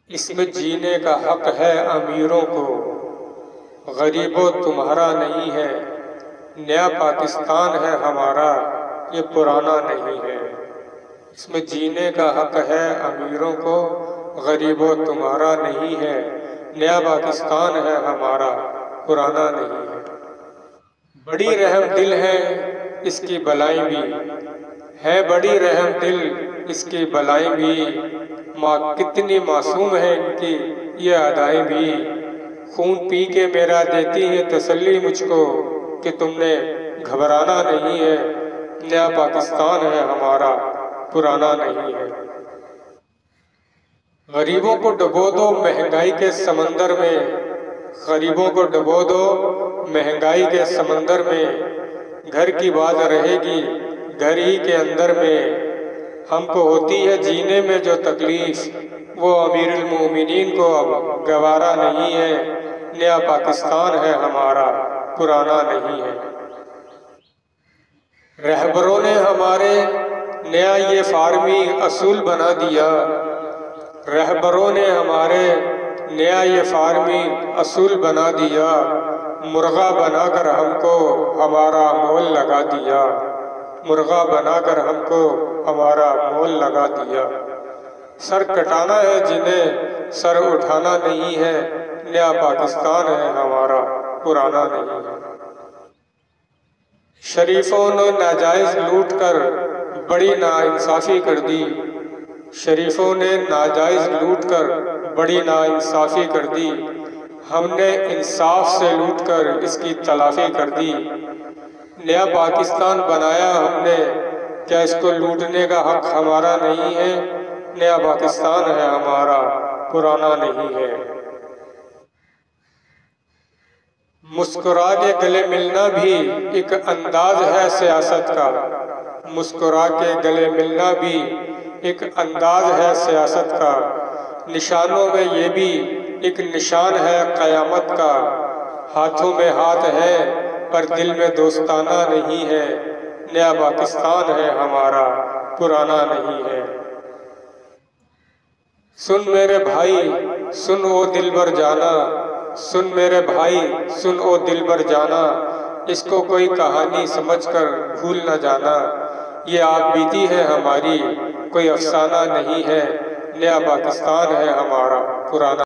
इसमें जीने का हक है अमीरों को, गरीबों तुम्हारा नहीं है। नया पाकिस्तान है हमारा, ये पुराना नहीं है। इसमें जीने का हक है अमीरों को, गरीबों तुम्हारा नहीं है। नया पाकिस्तान है हमारा, पुराना नहीं है। बड़ी रहम दिल है इसकी भलाई भी है, बड़ी रहम दिल इसकी भलाई भी। माँ कितनी मासूम है इनकी ये अदाएं भी। खून पी के मेरा देती है तसल्ली मुझको कि तुमने घबराना नहीं है। नया पाकिस्तान है हमारा, पुराना नहीं है। गरीबों को डुबो दो महंगाई के समंदर में, गरीबों को डुबो दो महंगाई के समंदर में। घर की बात रहेगी घर ही के अंदर में। हमको होती है जीने में जो तकलीफ, वो अमीरुल मोमिनीन को अब गवारा नहीं है। नया पाकिस्तान है हमारा, पुराना नहीं है। रहबरों ने हमारे नया ये फार्मी असूल बना दिया। रहबरों ने हमारे नया ये फार्मी असूल बना दिया। मुर्गा बनाकर हमको हमारा मोल लगा दिया। मुर्गा बनाकर हमको हमारा मोल लगा दिया। सर कटाना है जिन्हें सर उठाना नहीं है। नया पाकिस्तान है हमारा, पुराना नहीं है। शरीफों ने नाजायज लूट कर बड़ी नाइंसाफी कर दी। शरीफों ने नाजायज लूट कर बड़ी नाइंसाफी कर दी। हमने इंसाफ से लूट कर इसकी तलाफी कर दी। नया पाकिस्तान बनाया हमने, क्या इसको लूटने का हक हमारा नहीं है। नया पाकिस्तान है हमारा, पुराना नहीं है। मुस्कुरा के गले मिलना भी एक अंदाज है सियासत का। मुस्कुरा के गले मिलना भी एक अंदाज है सियासत का। निशानों में ये भी एक निशान है क़यामत का। हाथों में हाथ है पर दिल में दोस्ताना नहीं है। नया पाकिस्तान है हमारा, पुराना नहीं है। सुन मेरे भाई सुन ओ दिलबर जाना, सुन मेरे भाई सुन ओ दिलबर जाना। इसको कोई कहानी समझकर भूल न जाना। ये आप बीती है हमारी, कोई अफसाना नहीं है। नया पाकिस्तान है हमारा, पुराना